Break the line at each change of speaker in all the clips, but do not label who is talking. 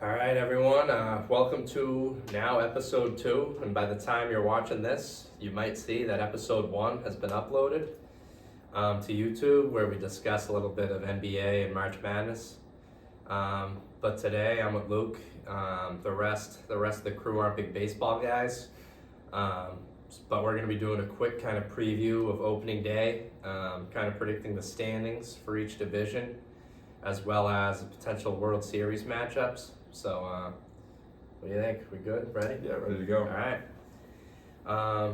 All right, everyone. Welcome to now episode 2. And by the time you're watching this, you might see that episode 1 has been uploaded to YouTube, where we discuss a little bit of NBA and March Madness. But today I'm with Luke. The rest of the crew aren't big baseball guys. But we're going to be doing a quick kind of preview of opening day, kind of predicting the standings for each division, as well as potential World Series matchups. So, what do you think? We good? Ready?
Yeah, ready to go.
All right.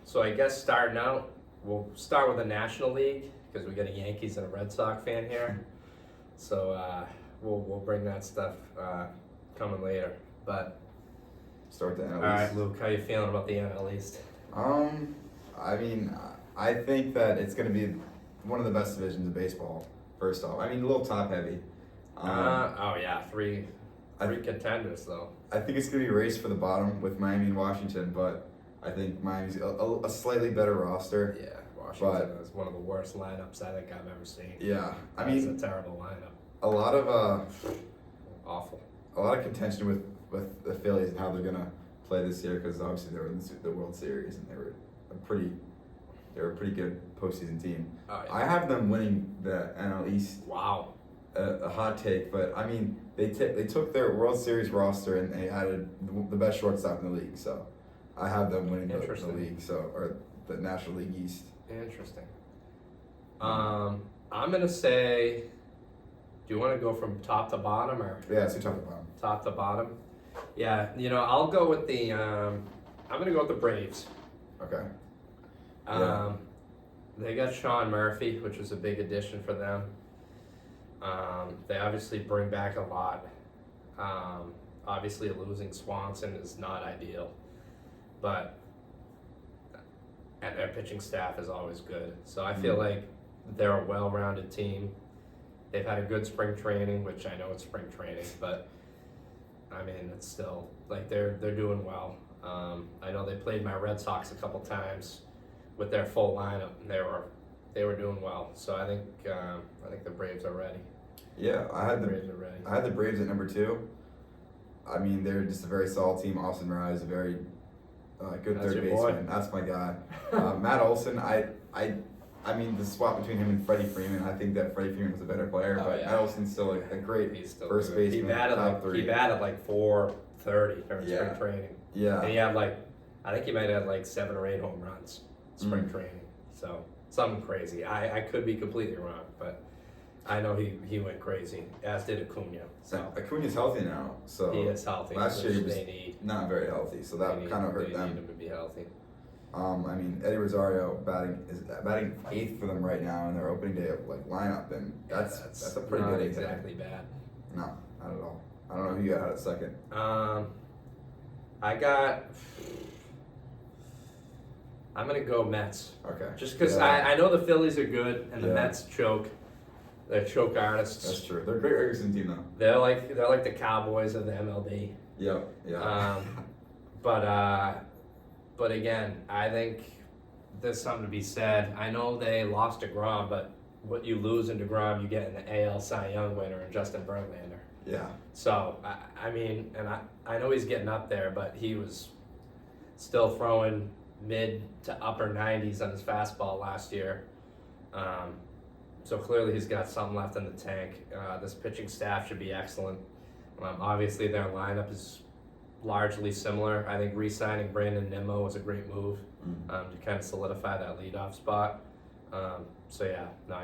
So I guess starting out, we'll start with the National League because we got a Yankees and a Red Sox fan here. So we'll bring that stuff coming later. But
Start the NL East.
all right, Luke, how you feeling about the NL East?
I think that it's going to be one of the best divisions in baseball. First off, a little top heavy.
Three contenders though.
I think it's going to be a race for the bottom with Miami and Washington, but I think Miami's a slightly better roster.
Yeah, Washington is one of the worst lineups I think I've ever seen.
Yeah,
It's a terrible lineup.
a lot of
Awful.
a lot of contention with the Phillies and how they're going to play this year, because obviously they were in the World Series and they were a pretty good postseason team.
Oh, yeah.
I have them winning the NL East.
Wow.
A hot take, but they took their World Series roster and they added the best shortstop in the league. So I have them winning the league, or the National League East.
Interesting. I'm gonna say, do you want to go from top to bottom or?
Yeah, so top to bottom.
Top to bottom. Yeah, I'll go with the. I'm gonna go with the Braves.
Okay.
They got Sean Murphy, which was a big addition for them. They obviously bring back a lot. Obviously, losing Swanson is not ideal, and their pitching staff is always good. So I feel like they're a well-rounded team. They've had a good spring training, which I know it's spring training, but it's still like they're doing well. I know they played my Red Sox a couple times with their full lineup, and they were doing well. So I think the Braves are ready.
Yeah, I had
Braves are ready.
the Braves at number 2. They're just a very solid team. Austin Rise, a very good
That's
third
your boy.
baseman. That's my guy. Matt Olson, the swap between him and Freddie Freeman, I think that Freddie Freeman was a better player, but
yeah.
Matt Olson's still a great
He's still
first
good.
baseman.
He batted like 430 during
Yeah.
spring training.
Yeah.
And he had I think he might have had 7 or 8 home runs spring training. So something crazy. I could be completely wrong, but I know he went crazy, as did Acuna. So
Acuna's healthy now, so
he is healthy.
last year he was
they need.
not very healthy, so that kind of hurt
They
them.
need him to be healthy.
Eddie Rosario batting 8th for them right now in their opening day of lineup, and that's a pretty
not
good
exactly bad.
No, not at all. I don't know who you got at second.
I'm gonna go Mets.
Okay.
Just because
Yeah.
I know the Phillies are good and the
Yeah.
Mets choke. They're choke artists.
That's true. They're a great regular season team though.
They're like the Cowboys of the MLB.
Yep. Yeah.
But again, I think there's something to be said. I know they lost DeGrom, but what you lose in DeGrom, you get in the AL Cy Young winner and Justin Verlander.
Yeah.
So I know he's getting up there, but he was still throwing mid to upper 90s on his fastball last year. So clearly he's got something left in the tank. This pitching staff should be excellent. Obviously their lineup is largely similar. I think re-signing Brandon Nimmo was a great move to kind of solidify that leadoff spot. I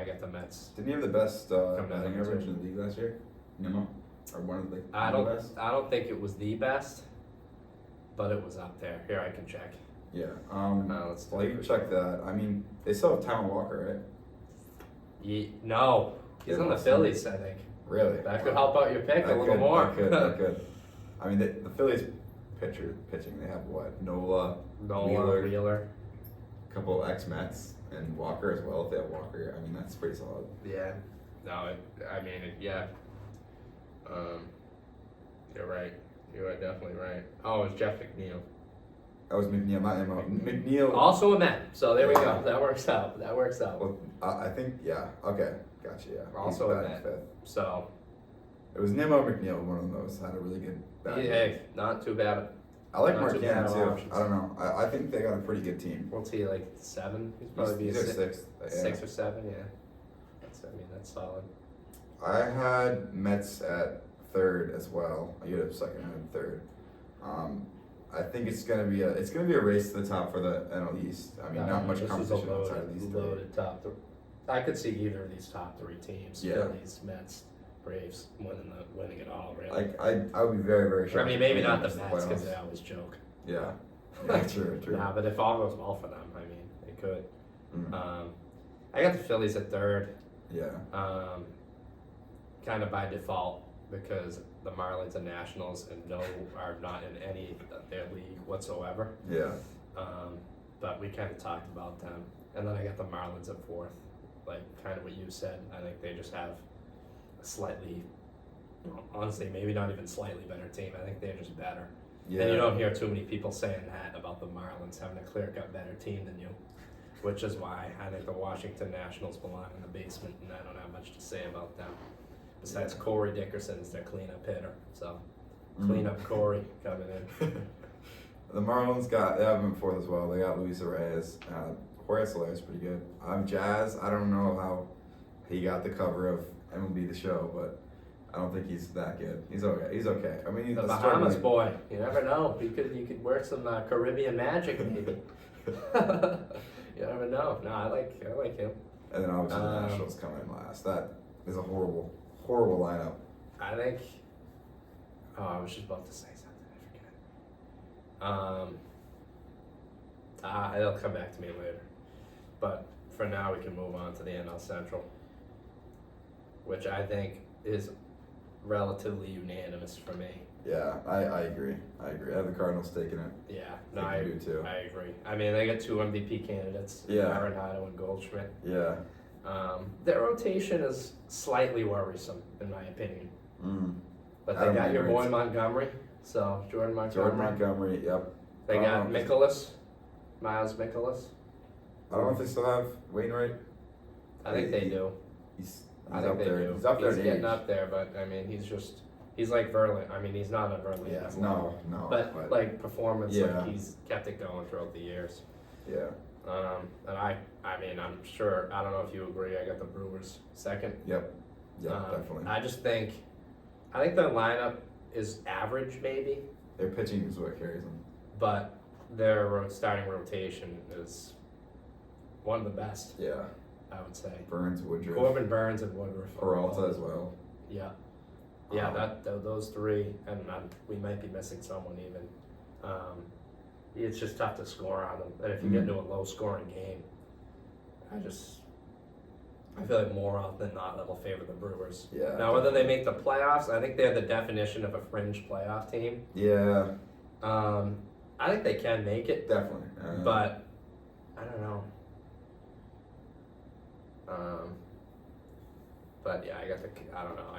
got the Mets.
Didn't he have the best
Come down
batting
number
average
2.
in the league last year? Nimmo, or one of the
I
best.
don't think it was the best, but it was up there. Here, I can check.
Yeah.
Let's
Well, you can check that. They still have Talon Walker, right?
No, he's
Yeah,
on the
awesome.
Phillies, I think.
Really?
That could help out your pick a
That
little
could,
more.
That could. The Phillies pitching, they have what? Nola,
Wheeler.
a couple ex-Mets, and Walker as well. If they have Walker, that's pretty solid.
Yeah. No, yeah. You're right. You are definitely right. Oh, it's Jeff McNeil.
That was McNeil, not Nimmo. McNeil.
Also a Met. So there we
Yeah.
go. That works out.
Well, I think, yeah. Okay, gotcha. Yeah.
Also
He's
a
batting
Met.
5th.
So
It was Nimmo McNeil, one of those had a really good.
Hey, not too bad.
I like
not too
Marquand
bad
too.
options.
I don't know. I think they got a pretty good team.
What's he, like 7? He's probably
He's
be
like sixth. Yeah.
6 or 7. Yeah. That's solid.
I had Mets at third as well. I get a second and third. I think it's gonna be a race to the top for the NL East. I mean, not much
this
competition
is a
outside of these three.
loaded top 3. I could see either of these top 3 teams,
Yeah.
Phillies, Mets, Braves, winning it all. Really.
Like I would be very very shocked.
I mean, maybe
if
not
they
the
missed
Mets because
playoffs.
they always joke.
Yeah. Yeah, true.
Nah, but if all goes well for them, I mean, they could.
Mm.
I got the Phillies at third.
Yeah.
Kind of by default because the Marlins and Nationals are not in any of their league whatsoever.
Yeah.
But we kind of talked about them, and then I got the Marlins at fourth. Like kind of what you said. I think they just have a slightly, honestly, maybe not even slightly better team. I think they're just better.
Yeah.
And you don't hear too many people saying that about the Marlins having a clear-cut better team than you, which is why I think the Washington Nationals belong in the basement, and I don't have much to say about them. Besides Corey Dickerson is their cleanup hitter, so cleanup Corey coming in.
The Marlins they have him fourth as well. They got Luis Reyes. Jorge Soler is pretty good. Jazz. I don't know how he got the cover of MLB The Show, but I don't think he's that good. He's okay. He's okay. I mean, he's
The Bahamas boy. You never know. You could work some Caribbean magic maybe. You never know. No, I like him.
And then obviously the Nationals come in last. That is a horrible lineup.
I think. Oh, I was just about to say something. I forget. It'll come back to me later. But for now, we can move on to the NL Central, which I think is relatively unanimous for me.
Yeah, I agree. I have the Cardinals taking it.
Yeah, no, I
do too.
I agree. I mean, they got 2 MVP candidates,
Yeah.
Arenado and Goldschmidt.
Yeah.
Their rotation is slightly worrisome, in my opinion. But they
Adam
got your
Wainwright's-
boy Montgomery, so Jordan Montgomery.
Yep.
They got Miles Mikolas.
I don't know if they still have Wainwright.
I think they do.
He's
I think
up
they
there.
do.
He's up there
He's
in
getting
age.
up there, but I mean, he's like Verlander. I mean, he's not a Verlander.
No.
But like performance,
Yeah.
like he's kept it going throughout the years.
Yeah.
And I mean, I'm sure. I don't know if you agree. I got the Brewers second.
Yep. Yeah, definitely.
I think their lineup is average, maybe,
Their pitching is what carries them.
but their starting rotation is one of the best.
Yeah.
I would say.
Burns, Woodruff,
Corbin, Burns, and Woodruff.
Peralta as well.
Yeah. Those 3, and we might be missing someone even. It's just tough to score on them, and if you get into a low-scoring game, I feel like more often than not that'll favor the Brewers.
Yeah.
Now, whether they make the playoffs, I think they're the definition of a fringe playoff team.
Yeah.
I think they can make it,
Definitely.
but I don't know. But yeah, I don't know.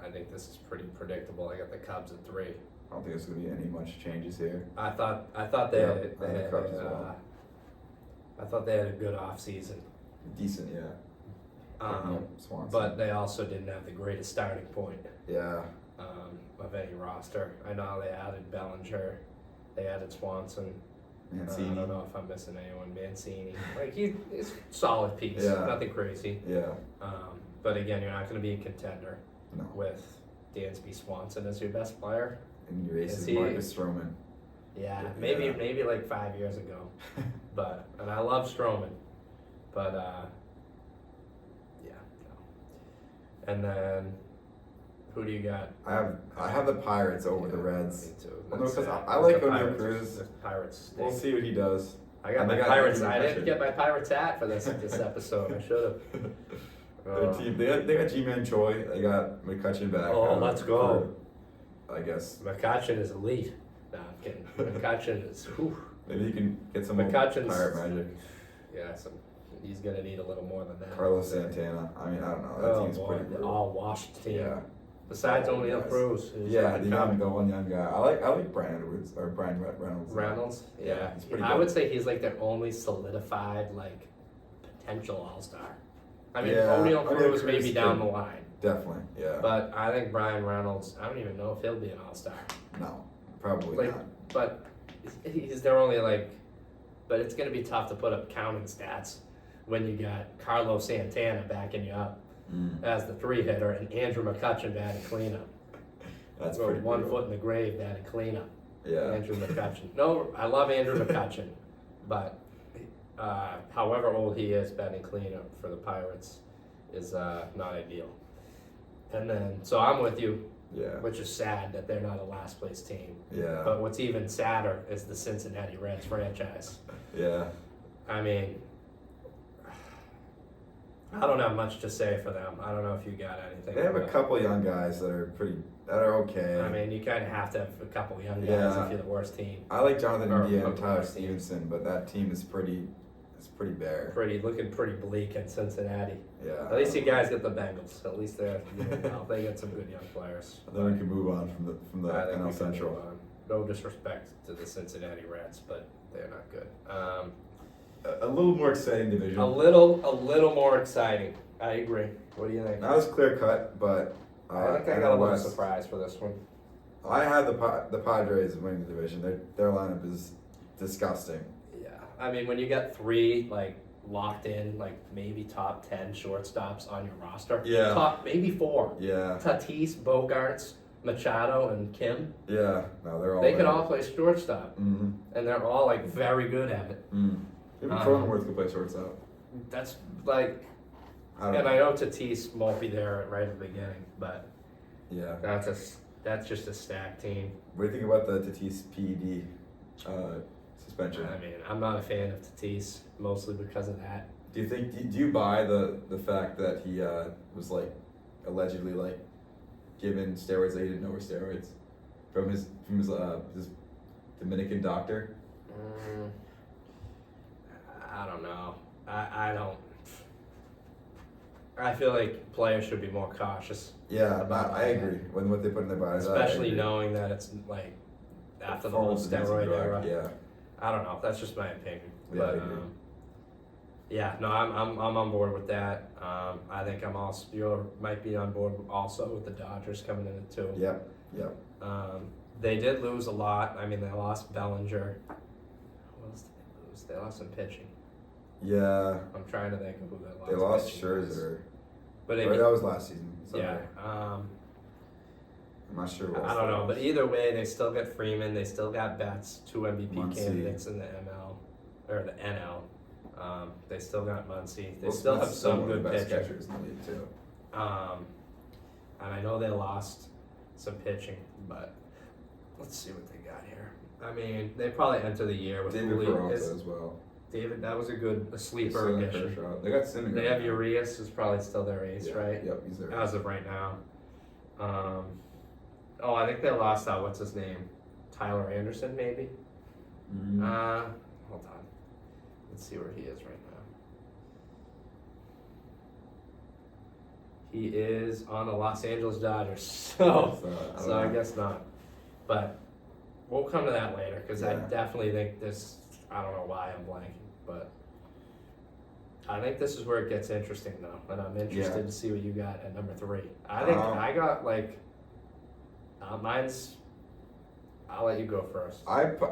I think this is pretty predictable. I got the Cubs at 3.
I don't think there's gonna be any much changes here.
I thought they
Yeah,
had,
I had the Cubs as well.
I thought they had a good off season.
Decent, yeah. Swanson.
But they also didn't have the greatest starting point
Yeah.
of any roster. I know they added Bellinger, they added Swanson.
Mancini.
I don't know if I'm missing anyone. Mancini, like he's a solid piece,
Yeah.
nothing crazy.
Yeah.
But again, you're not going to be a contender
No.
with Dansby Swanson as your best player.
And your ace
Is
is
he-
Marcus Stroman.
Yeah,
Yeah.
maybe like 5 years ago. And I love Stroman, but yeah, no. And then who do you got?
I have the Pirates over the Reds.
Me too.
Well, no,
That's
'cause
sad.
I like
The
O'Neill
Pirates-
Cruz.
the Pirates stink.
We'll see what he does.
I got
And
my
they got
Pirates.
Andrew
I didn't
McCutchen.
get my Pirates hat for this episode. I should have.
Their team, they got G-Man Choi. They got McCutchen back.
Oh, let's go.
I guess
McCutchen is elite. No, I'm kidding. McCutchen is. Whew.
maybe you can get some more
McCutchen's-
Pirate magic.
Yeah, he's gonna need a little more than that.
Carlos Santana. I mean, I don't know. That team's
boy,
pretty good.
all washed team.
Yeah.
Besides
Oh,
O'Neill
yes.
Cruz. who's
Yeah,
up and
the
coming.
one young guy. I like Brian Edwards or Brian Reynolds.
Reynolds,
he's pretty
I
good.
would say he's like their only solidified like potential all-star. I mean,
Yeah,
O'Neal
O'Neal
Cruz
Cruz
maybe down
could-
the line.
Definitely, yeah.
But I think Brian Reynolds, I don't even know if he'll be an all-star.
No, probably
Like,
not.
but he's they're only like, but it's gonna be tough to put up counting stats when you got Carlos Santana backing you up as the 3-hitter and Andrew McCutchen batting cleanup.
That's
Or
pretty
one
brutal.
foot in the grave batting cleanup.
Yeah.
Andrew McCutchen. No, I love Andrew McCutchen, but however old he is, batting cleanup for the Pirates is not ideal. And then, so I'm with you,
Yeah.
which is sad that they're not a last place team.
Yeah.
But what's even sadder is the Cincinnati Reds franchise.
Yeah.
I mean, I don't have much to say for them. I don't know if you got anything.
They have a
but,
couple young guys that are okay.
I mean, you kind of have to have a couple young guys
Yeah.
if you're the worst team.
I like Jonathan
Or
India
a
and Tyler
worse team.
Stevenson, but that team is pretty bare.
Looking pretty bleak in Cincinnati.
Yeah.
At least you guys get the Bengals. At least they're they get some good young players.
Then we can move on from the
I think we
NL
can
Central.
move on. No disrespect to the Cincinnati Reds, but they're not good.
A little more exciting division.
A little more exciting. I agree. What do you think?
Not as clear cut, but
I think I
NL
got a little
West.
surprise for this one.
I had the Padres winning the division. Their lineup is disgusting.
Yeah, I mean when you got 3 like locked in, like maybe top 10 shortstops on your roster.
Yeah.
Top maybe 4.
Yeah.
Tatis, Bogarts, Machado, and Kim.
Yeah. No, they're all.
They can
there.
all play shortstop,
Mm-hmm.
and they're all like very good at it.
Maybe Cronenworth could play shortstop.
That's like,
I don't
and
know.
I know Tatis won't be there right at the beginning, but
Yeah.
that's just a stacked team.
What do you think about the Tatis PED suspension?
I mean, I'm not a fan of Tatis mostly because of that.
Do you buy the fact that he was like allegedly like given steroids that he didn't know were steroids from his Dominican doctor?
I don't know. I don't. I feel like players should be more cautious,
Yeah,
About
I
that.
agree. When what they put in their bodies, I
especially
agree.
knowing that it's like after the whole
Forms of dancing
steroid
drug,
era.
Yeah,
I don't know. That's just my opinion.
Yeah, I
But
agree.
yeah, no, I'm on board with that. I think I'm also you might be on board also with the Dodgers coming in at 2.
yep.
They did lose a lot. I mean, they lost Bellinger. Who else did they lose? They lost some pitching.
Yeah,
I'm trying to think of who they lost.
they lost
pitching was.
Scherzer.
But
Or that was last season. Sorry.
yeah,
I'm not sure. What
I don't know. But either way, they still got Freeman. They still got Betts, 2 MVP
Muncy.
candidates in the ML or the NL. They still got Muncy. They
Will
still have
Smith's still
some
one of
good
the best
pitching.
catchers in the league too.
And I know they lost some pitching, but let's see what they got here. I mean, they probably enter the year with
David
Uli-
Peralta
is-
as well.
David, that was a sleeper
Still got
addition.
Kershaw. They got Simmons.
They have Urias, who's probably still their ace,
Yeah,
right?
Yep, he's there.
As of right now. I think they lost what's his name? Tyler Anderson, maybe?
Mhm.
Hold on. Let's see where he is right now. He is on the Los Angeles Dodgers, so I
don't know.
guess not. But we'll come to that later, because I
Yeah.
definitely think this, I don't know why I'm blanking, but I think this is where it gets interesting though, and I'm interested
Yeah.
to see what you got at number 3. I think I got like, mine's, I'll let you go first.
I put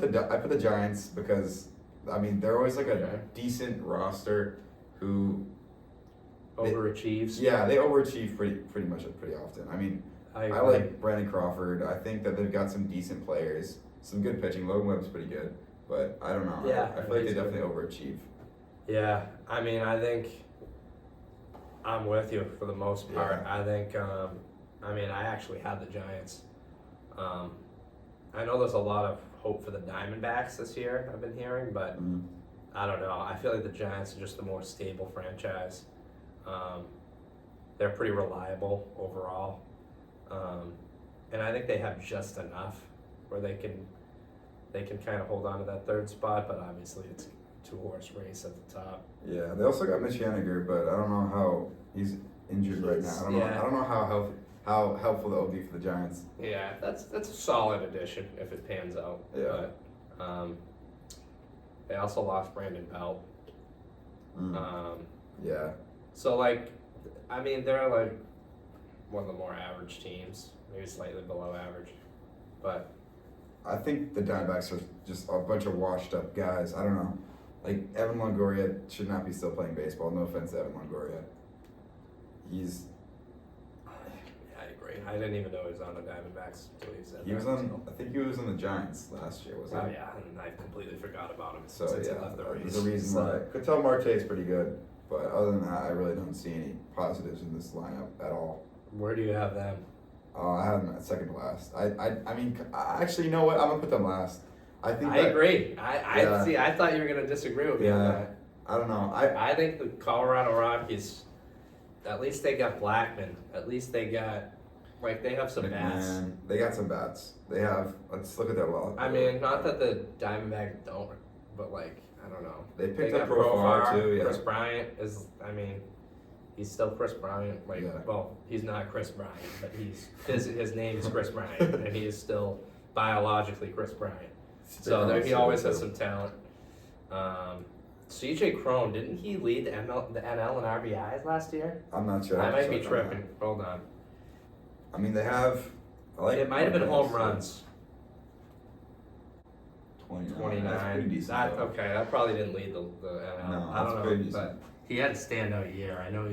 the Giants because I mean they're always like a
Okay.
decent roster who
Overachieves.
yeah they overachieve pretty much pretty often. I mean
I
I like Brandon Crawford. I think that they've got some decent players, some good pitching. Logan Webb's pretty good, but I don't know.
Yeah,
I feel like they
he's good.
definitely overachieve.
Yeah, I mean, I think I'm with you for the most part.
Yeah.
I think, I actually had the Giants. I know there's a lot of hope for the Diamondbacks this year, I've been hearing, but I don't know. I feel like the Giants are just a more stable franchise. They're pretty reliable overall. And I think they have just enough where they can kind of hold on to that 3rd spot, but obviously it's a 2-horse race at the top.
Yeah, they also got Mitch Haniger, but I don't know how he's injured right now. I don't know how helpful that will be for the Giants.
Yeah, that's a solid addition if it pans out.
Yeah.
But they also lost Brandon Belt.
Yeah.
So like, I mean, they're like one of the more average teams, maybe slightly below average, but
I think the Diamondbacks are just a bunch of washed up guys. I don't know. Like, Evan Longoria should not be still playing baseball. No offense to Evan Longoria. He's.
yeah, I agree. I didn't even know he was on the Diamondbacks until you said
He
that.
was on. I think he was on the Giants last year, wasn't
Oh
he?
yeah, and I completely forgot about him
So
since
yeah,
he left the
there's
Rays.
a reason
So-
why. Cattell Marte is pretty good, but other than that, I really don't see any positives in this lineup at all.
Where do you have them?
I have them at second to last. I mean, actually, you know what? I'm gonna put them last. I think.
I
that,
agree. I
Yeah.
see. I thought you were gonna disagree with me on
Yeah.
that.
I don't know.
I think the Colorado Rockies, at least they got Blackman. At least they got, like, they have some bats.
McMahon, they got some bats. They have. Let's look at their wall.
I mean, not that the Diamondbacks don't, but like, I don't know.
They picked
got
up Profar too. Yeah.
Chris Bryant is, I mean, he's still Chris Bryant. Like,
Yeah.
well, he's not Chris Bryant, but his name is Chris Bryant, and he is still biologically Chris Bryant. So there, he always has some talent. CJ Cron, didn't he lead the NL in RBIs last year?
I'm not sure.
I might be
Check on that.
tripping. Hold on.
I mean, they have. I like
It might have been
Marquez,
home runs.
29. That's
29.
pretty decent.
That,
though.
okay, that probably didn't lead the NL.
No,
I
that's
don't
pretty
know,
decent.
but he had a standout year. I know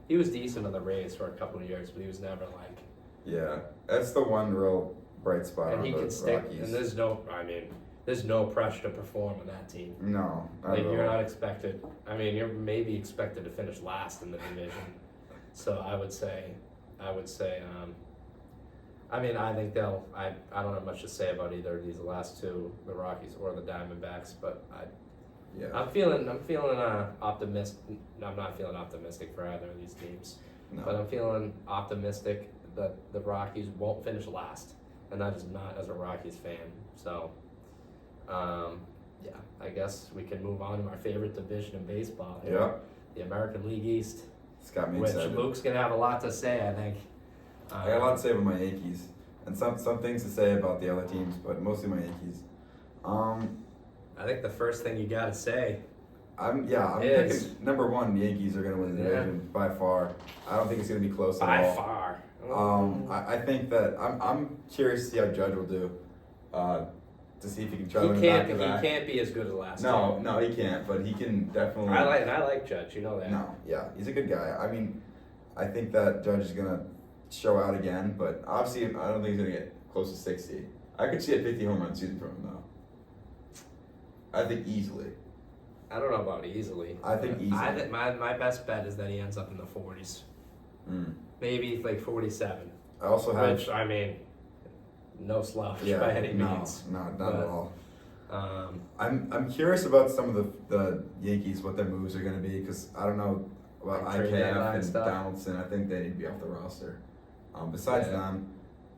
he was decent on the Rays for a couple of years, but he was never like.
Yeah, that's the one real bright spot
And
on
he
the
can stick.
Rockies.
And there's no pressure to perform on that team.
No, not
Like,
at
you're
all.
not expected. I mean, you're maybe expected to finish last in the division. So I would say, I mean, I think I don't have much to say about either of these last two, the Rockies or the Diamondbacks, but
Yeah.
I'm feeling optimistic. I'm not feeling optimistic for either of these teams,
No.
but I'm feeling optimistic that the Rockies won't finish last, and that is not as a Rockies fan. So, yeah, I guess we can move on to our favorite division in baseball. Here,
Yeah.
the American League East,
It's got me
which
excited.
Luke's gonna have a lot to say, I think.
I got a lot to say about my Yankees, and some things to say about the other teams, but mostly my Yankees.
I think the first thing you gotta say,
I'm
Is-
picking number one. The Yankees are going to win the
Yeah.
division by far. I don't think it's going to be close at
by
all.
far.
I think that I'm curious to see how Judge will do, to see if he can try to win
He
back to
can't.
back.
He can't be as good as last
No,
time.
no, he can't. But he can definitely.
I like Judge. You know that.
No, yeah, he's a good guy. I mean, I think that Judge is gonna show out again, but obviously, I don't think he's gonna get close to 60. I could see a 50 home run season from him though. I think easily.
I don't know about easily.
I think
but
easily.
I think my best bet is that he ends up in the 40s,
Mm.
maybe like 47.
I also have.
Which, I mean, no slouch
Yeah,
by any
no,
means.
no, not
But,
at all.
Um,
I'm curious about some of the Yankees, what their moves are gonna be, because I don't know about
Like trade
IKF
deadline
and
stuff?
Donaldson. I think they need to be off the roster. Besides
Yeah.
them,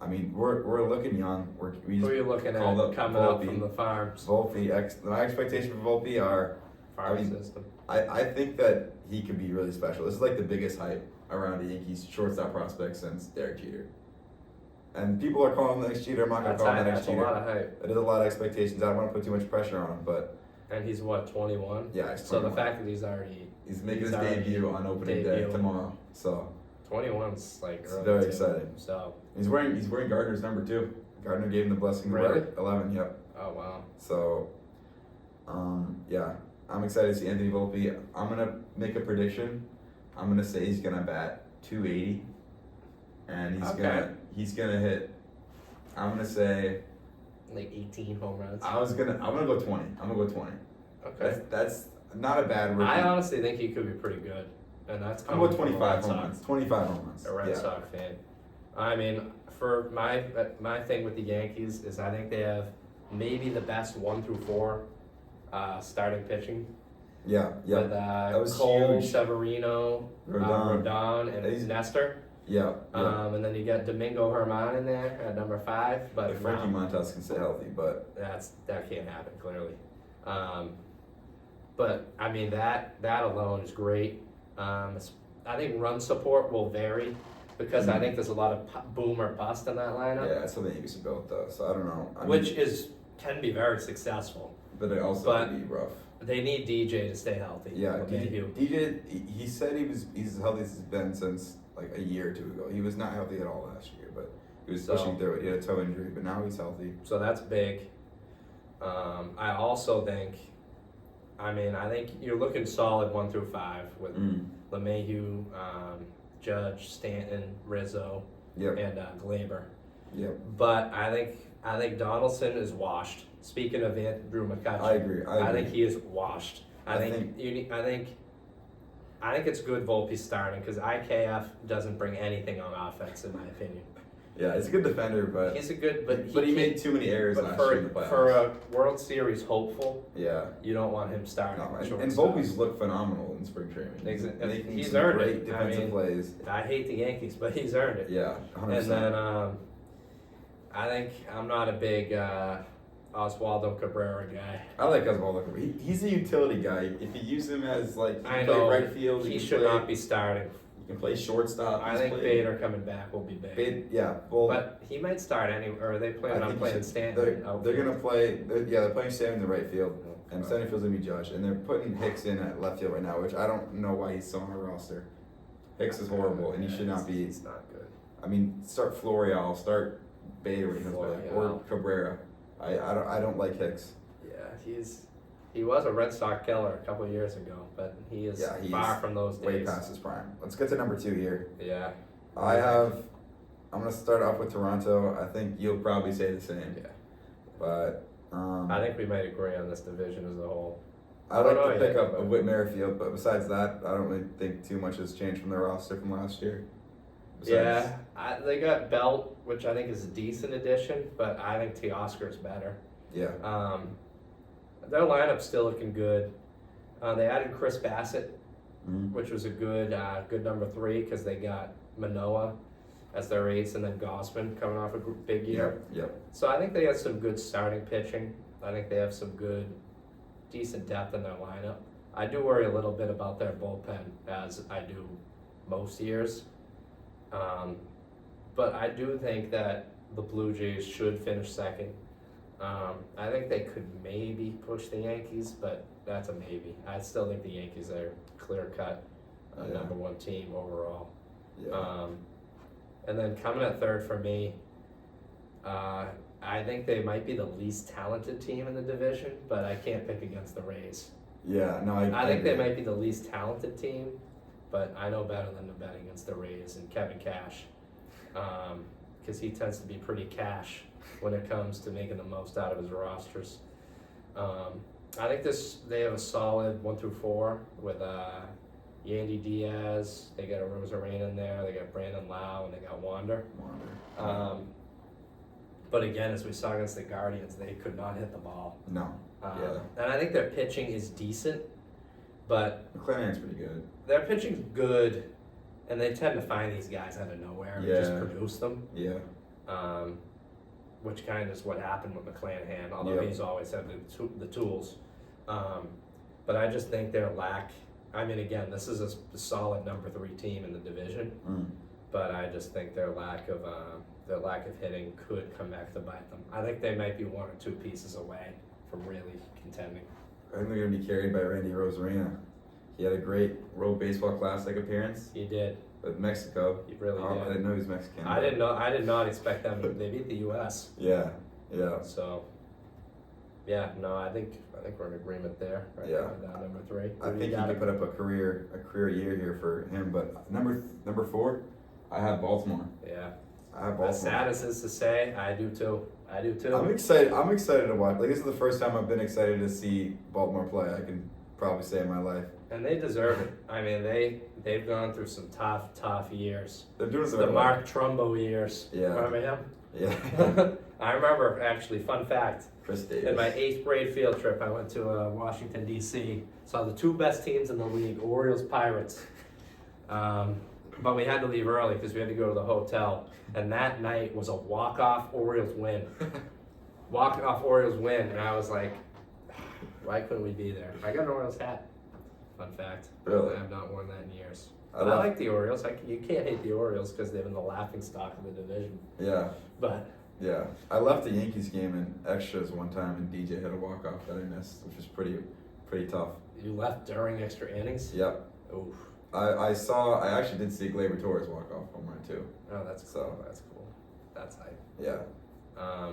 I mean, we're looking young. We
who are
just
you looking
called
at
up
coming up
Volpe.
from the farms?
Volpe. My expectation for Volpe are.
Farm
I mean,
system.
I think that he could be really special. This is like the biggest hype around the Yankees shortstop prospect since Derek Jeter. And people are calling him the next Jeter. I'm not going
That's,
to call him the next
that's a
Jeter.
lot of hype.
It is a lot of expectations. I don't want to put too much pressure on him, but
And he's what, 21?
yeah, he's
So the
21.
fact that he's making
He's making his debut on opening day tomorrow. So
21's like
it's
early
very
too.
exciting.
So,
He's wearing Gardner's number too. Gardner gave him the blessing to wear
Really?
it. 11. Yep.
oh wow.
So, yeah, I'm excited to see Anthony Volpe. I'm gonna make a prediction. I'm gonna say he's gonna bat 280, and
Okay.
he's gonna hit. I'm gonna say
Like 18 home runs.
I'm gonna go 20. I'm gonna go 20.
Okay.
That's not a bad rookie.
I honestly think he could be pretty good. And that's
I'm
coming
going
from a
25
Red
home
Sox-
runs. 25 home runs.
a Red
Yeah.
Sox fan. I mean, for my thing with the Yankees is I think they have maybe the best 1 through 4 starting pitching.
Yeah. Yeah.
With
was
Cole,
huge.
Severino, Rodon, and
He's-
Nestor.
Yeah. Yeah.
And then you got Domingo Herman in there at number 5. But
if Frankie
no,
Montas can stay healthy, but
that can't happen clearly. But I mean that alone is great. I think run support will vary because I think there's a lot of boom or bust in that lineup,
yeah, it's something you can build though. So I don't know. I mean,
which can be very successful.
but it also
but-
can be rough.
They need DJ to stay healthy.
Yeah,
LeMahieu.
DJ. He said he's as healthy as he's been since like a year or two ago. He was not healthy at all last year, but he was pushing through it. He had a toe injury, but now he's healthy.
So that's big. I also think, I think you're looking solid 1 through 5 with LeMahieu, Judge, Stanton, Rizzo,
Yep.
and Glaber.
Yep.
But I think Donaldson is washed. Speaking of Andrew McCutcheon,
I agree.
I think he is washed. I think it's good Volpe starting because IKF doesn't bring anything on offense in my opinion.
Yeah, he's a good defender, but
He's a good, but
he made too many errors last year in the playoffs.
For a World Series hopeful,
yeah,
you don't want him starting.
no, and Volpe's looked phenomenal in spring training.
Exactly. He's
some
earned
great
it.
defensive plays.
I hate the Yankees, but he's earned it.
Yeah, 100%.
And then I think I'm not a big Oswaldo Cabrera guy.
I like Oswaldo. He's a utility guy. If you use him as like
I
play
know
right field,
he should not be starting.
You can play shortstop.
I think Bader coming back will be big.
Yeah, well,
But he might start anywhere. Or are they planning on playing Stanton?
They're gonna play. They're playing Stanton in the right field,
Oh,
and
God.
center field's gonna be Judge, and they're putting Hicks in at left field right now, which I don't know why he's still on the roster. Hicks is horrible, and he should not be.
It's not good.
I mean, start Florial, start Bader when he comes back, or
Florial.
Cabrera. I don't like Hicks.
Yeah, he was a Red Sox killer a couple of years ago, but he is far from those days.
Way past his prime. Let's get to number 2 here.
Yeah.
I'm gonna start off with Toronto. I think you'll probably say the same.
Yeah.
But
I think we might agree on this division as a whole.
I like
don't
the
know
pickup
yet,
of Whit Merrifield, but besides that, I don't really think too much has changed from their roster from last year.
Yeah, they got Belt, which I think is a decent addition, but I think Teoscar's better.
Yeah.
Their lineup's still looking good. They added Chris Bassett,
Mhm.
which was a good number 3 because they got Manoah as their ace and then Gossman coming off a big year.
Yep.
So I think they have some good starting pitching. I think they have some good, decent depth in their lineup. I do worry a little bit about their bullpen, as I do most years. But I do think that the Blue Jays should finish second. I think they could maybe push the Yankees, but that's a maybe. I still think the Yankees are clear-cut
Yeah.
number 1 team overall.
Yeah.
And then coming at third for me, I think they might be the least talented team in the division, but I can't pick against the Rays.
Yeah. No,
I think they might be the least talented team, but I know better than to bet against the Rays and Kevin Cash, because he tends to be pretty cash when it comes to making the most out of his rosters. I think they have a solid 1 through 4 with Yandy Diaz. They got a Rosarena in there. They got Brandon Lau, and they got Wander. But again, as we saw against the Guardians, they could not hit the ball.
No.
And I think their pitching is decent, but
McClanahan's pretty good.
their pitching's good, and they tend to find these guys out of nowhere and just
Yeah.
produce them.
Yeah.
Which kind of is what happened with McClanahan, although
Yep.
he's always had the tools. But I just think their lack. I mean, again, this is a solid number 3 team in the division, but I just think their lack of hitting could come back to bite them. I think they might be 1 or 2 pieces away from really contending.
I think they're going to be carried by Randy Rosarena. He had a great World Baseball Classic appearance
He did.
with Mexico.
He really
I
did.
didn't know he was Mexican.
I did not expect them. They beat the U.S.
Yeah.
So, yeah, no, I think we're in agreement there. Right?
Yeah.
Down number 3.
I think he could put up a career year here for him. But number 4, I have Baltimore.
Yeah.
I have
As
Baltimore.
sad as this is to say, I do too.
I'm excited. I'm excited to watch. Like, this is the first time I've been excited to see Baltimore play. I can probably say in my life.
And they deserve it. I mean, they've gone through some tough years.
They're doing
The
something.
Mark Trumbo years.
Yeah.
Remember him?
Yeah.
I remember, actually, fun fact.
Chris Davis.
In my 8th grade field trip, I went to Washington, D.C. Saw the 2 best teams in the league, Orioles, Pirates. But we had to leave early because we had to go to the hotel. And that night was a walk-off Orioles win. And I was like, why couldn't we be there? I got an Orioles hat. Fun fact.
Really?
I have not worn that in years.
I
I
love-
like the Orioles. You can't hate the Orioles because they've been the laughing stock of the division.
Yeah.
But
Yeah. I left the Yankees game in extras one time, and DJ had a walk-off that I missed, which was pretty pretty tough.
You left during extra innings?
Yep.
Oof.
I actually did see Gleyber Torres walk off home run too.
Oh, that's cool.
So
That's cool. That's hype.
yeah. I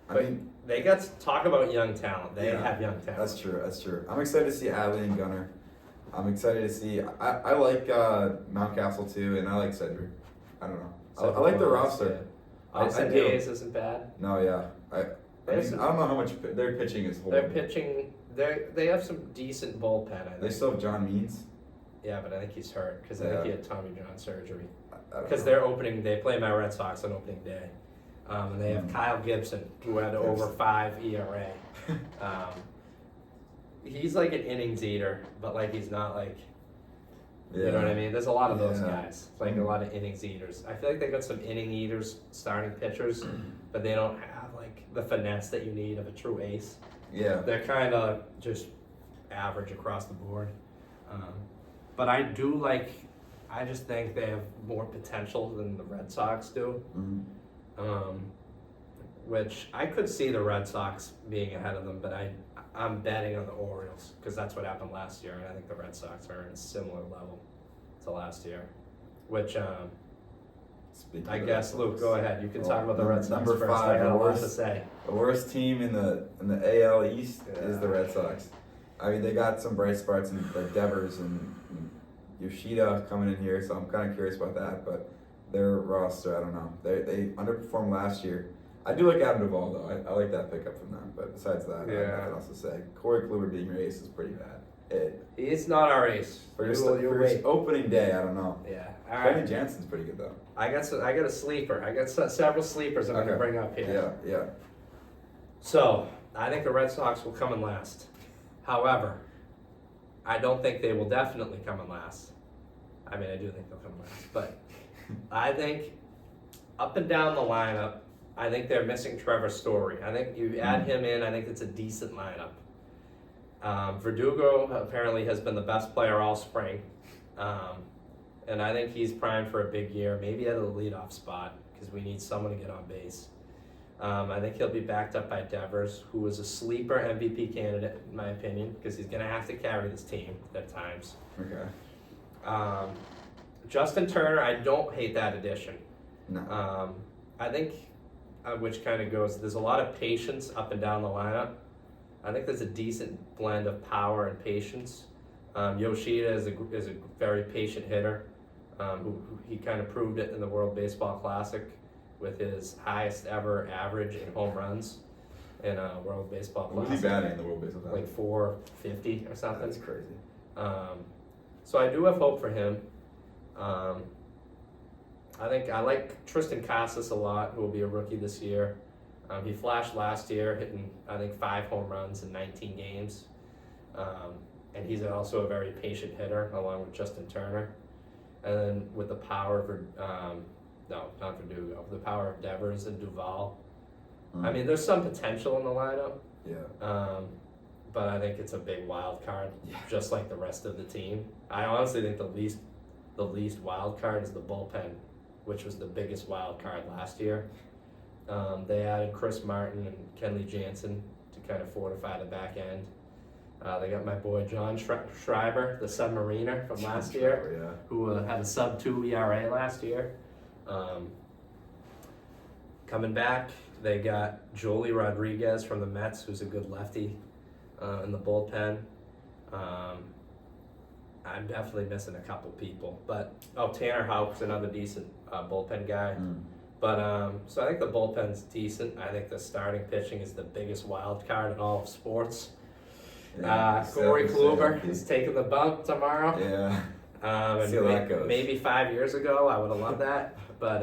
But
mean,
they got to talk about young talent. They
Yeah,
have young talent.
that's true. That's true. I'm excited to see Adley and Gunnar. I'm excited to see. I like Mountcastle too, and I like Cedric. I don't know. I like the roster. I
Austin
do.
Hayes isn't bad.
No, yeah. I
There's
mean, I don't know how much their pitching is
Their
holding.
pitching, they have some decent bullpen. I think.
They still have John Means.
Yeah, but I think he's hurt because I
Yeah.
think he had Tommy John surgery.
I don't
Because
know.
they play my Red Sox on opening day, and they have
Mm.
Kyle Gibson who had over 5 ERA. He's like an innings eater, but like he's not like. You know what I mean? There's a lot of those
Yeah.
guys, like a lot of innings eaters. I feel like they got some inning eaters, starting pitchers, but they don't have like the finesse that you need of a true ace.
Yeah.
They're kind of just average across the board. But I do like, I just think they have more potential than the Red Sox do.
Mhm.
Which I could see the Red Sox being ahead of them, but I'm betting on the Orioles because that's what happened last year, and I think the Red Sox are at a similar level to last year. Which
Speaking
I
of
guess,
the
Luke,
Sox.
go ahead. You can
Well,
talk about the Red Sox
number
first.
five,
I got a lot
worst-
to say.
The worst team in the AL East is the Red Sox. I mean, they got some bright spots in like Devers and Yoshida coming in here, so I'm kind of curious about that. But their roster, I don't know. They underperformed last year. I do like Adam Duvall though. I like that pickup from them. But besides that, I have
Yeah.
nothing else to say. Corey Kluber being your ace is pretty bad.
He's not our ace.
For
You
your,
will-
for
you'll
your
wait.
opening day, I don't know.
Yeah. All
Kenny
right.
Jansen's pretty good though.
I got a sleeper. I got several sleepers I'm going to
Okay.
bring up here.
Yeah.
So, I think the Red Sox will come in last. However, I don't think they will definitely come in last. I mean, I do think they'll come in last. But I think up and down the lineup, I think they're missing Trevor Story. I think you add him in, I think it's a decent lineup. Verdugo apparently has been the best player all spring. And I think he's primed for a big year, maybe at a leadoff spot, because we need someone to get on base. I think he'll be backed up by Devers, who is a sleeper MVP candidate, in my opinion, because he's going to have to carry this team at times.
Okay.
Justin Turner, I don't hate that addition.
No.
I think, which kind of goes, there's a lot of patience up and down the lineup. I think there's a decent blend of power and patience. Yoshida is a very patient hitter. Who he kind of proved it in the World Baseball Classic with his highest ever average in home runs in a World Baseball
What
Classic.
was he batting in the World Baseball Classic?
Like 450 or something.
That's crazy.
So I do have hope for him. I think I like Tristan Casas a lot, who will be a rookie this year. He flashed last year, hitting I think 5 home runs in 19 games. And he's also a very patient hitter, along with Justin Turner. And then with the power of, not Verdugo, the power of Devers and Duvall. I mean, there's some potential in the lineup,
Yeah.
but I think it's a big wild card,
Yeah.
just like the rest of the team. I honestly think the least wild card is the bullpen, which was the biggest wild card last year. They added Chris Martin and Kenley Jansen to kind of fortify the back end. They got my boy John Schreiber, the submariner from last year,
Yeah.
who had a sub-2 ERA last year. Coming back, they got Joely Rodriguez from the Mets, who's a good lefty in the bullpen. I'm definitely missing a couple people, but Tanner Houck's another decent bullpen guy. But so I think the bullpen's decent. I think the starting pitching is the biggest wild card in all of sports. Corey Kluber is taking the bump tomorrow.
Yeah.
And
See how that goes.
maybe 5 years ago I would have loved that, but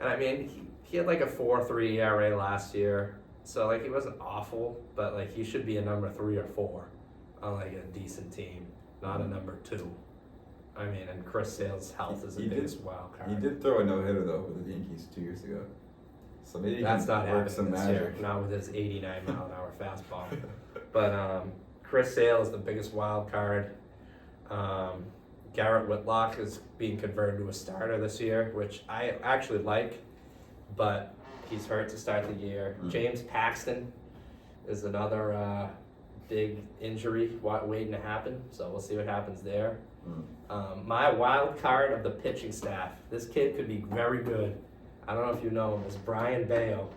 and I mean he had like a 4.3 ERA last year, so like he wasn't awful, but like he should be a number 3 or 4 on like a decent team, not a number 2. I mean, and Chris Sale's health is the biggest wild card.
He did throw a no-hitter though with the Yankees 2 years ago, so maybe he
That's
can
not
work
happening
some
this
magic.
year, not with his 89 mile an hour fastball. But Chris Sale is the biggest wild card. Garrett Whitlock is being converted to a starter this year, which I actually like, but he's hurt to start the year. James Paxton is another big injury waiting to happen, so we'll see what happens there.
Mm.
My wild card of the pitching staff, this kid could be very good. I don't know if you know him, is Brian Bayo.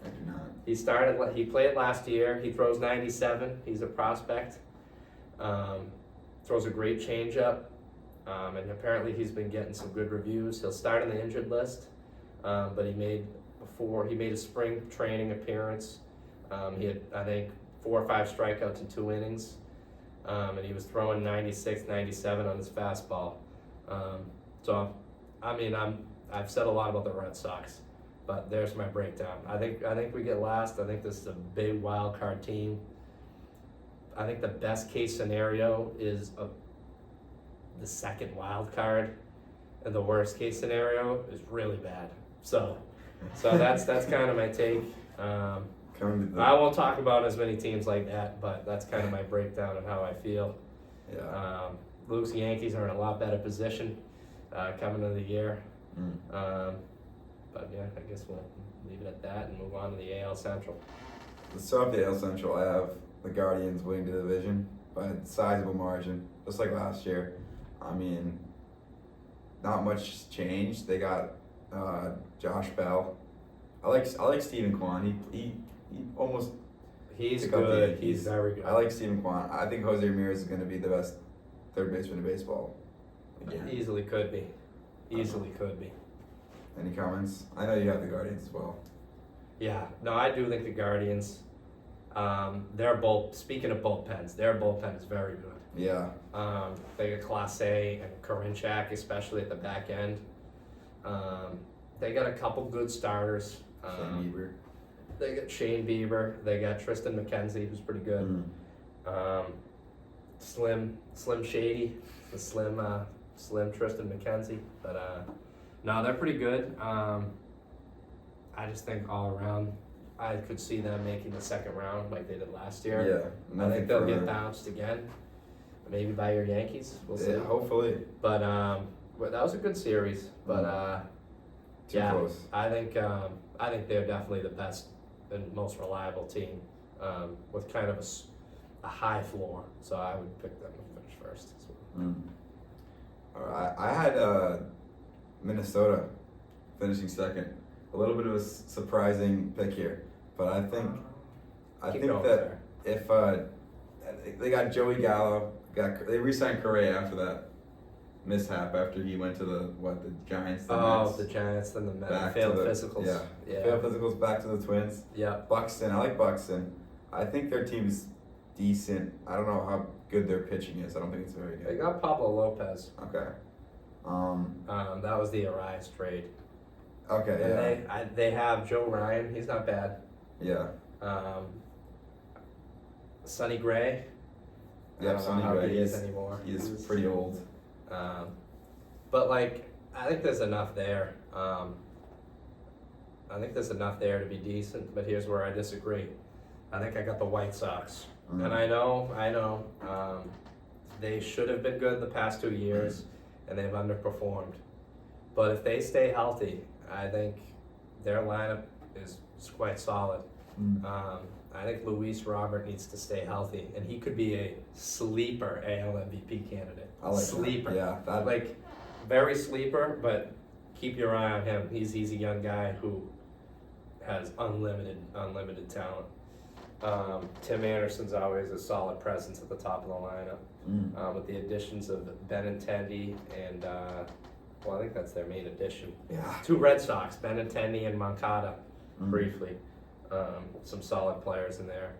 I do not.
He played last year. He throws 97. He's a prospect. Throws a great changeup. And apparently he's been getting some good reviews. He'll start on the injured list. But he made a spring training appearance. He had, I think, 4 or 5 strikeouts in 2 innings. And he was throwing 96, 97 on his fastball. So, I mean, I've said a lot about the Red Sox, but there's my breakdown. I think we get last. I think this is a big wild card team. I think the best case scenario is the second wild card, and the worst case scenario is really bad. So that's kind of my take. I won't talk about as many teams like that, but that's kind of my breakdown of how I feel.
Yeah.
Luke's Yankees are in a lot better position coming into the year. But yeah, I guess we'll leave it at that and move on to the AL Central.
Let's start with the AL Central. I have the Guardians winning the division by a sizable margin, just like last year. I mean, not much changed. They got Josh Bell. I like Stephen Kwan. He almost.
He's good. He's very good.
I like Stephen Kwan. I think Jose Ramirez is going to be the best third baseman in baseball. Again.
Easily could be. Could be.
Any comments? I know you have the Guardians as well.
Yeah, no, I do think the Guardians. Speaking of bullpens, their bullpen is very good.
Yeah.
They got Clase and Karinchak, especially at the back end. They got a couple good starters.
Shane Bieber.
They got Shane Bieber. They got Tristan McKenzie, who's pretty good. Slim Shady, the slim Tristan McKenzie. But no, they're pretty good. I just think all around, I could see them making the second round like they did last year.
Yeah.
I think they'll get bounced again, maybe by your Yankees. We'll see.
Hopefully.
But that was a good series. But
Too close.
I think they're definitely the best and most reliable team with kind of a high floor. So I would pick them to finish first as well.
All right. I had Minnesota finishing second. A little bit of a surprising pick here, but I think that if they got Joey Gallo, they re-signed Correa after that mishap after he went to the Giants.
The Giants, then the Mets. Failed physicals.
Yeah. Failed physicals. Back to the Twins.
Yeah.
Buxton. I like Buxton. I think their team's decent. I don't know how good their pitching is. I don't think it's very good.
They got Pablo Lopez.
Okay.
That was the Arias trade.
Okay.
And they have Joe Ryan. He's not bad.
Yeah.
Sonny Gray.
Yeah, Sonny Gray.
He is anymore.
He's pretty old.
But I think there's enough there. I think there's enough there to be decent. But here's where I disagree. I think I got the White Sox, and I know. They should have been good the past 2 years, and they've underperformed. But if they stay healthy, I think their lineup is quite solid. I think Luis Robert needs to stay healthy, and he could be a sleeper AL MVP candidate.
I like
sleeper.
That. Yeah,
very sleeper, but keep your eye on him. He's a young guy who has unlimited talent. Tim Anderson's always a solid presence at the top of the lineup. With the additions of Benintendi and I think that's their main addition.
Yeah.
2 Red Sox, Benintendi and Moncada, briefly. Some solid players in there.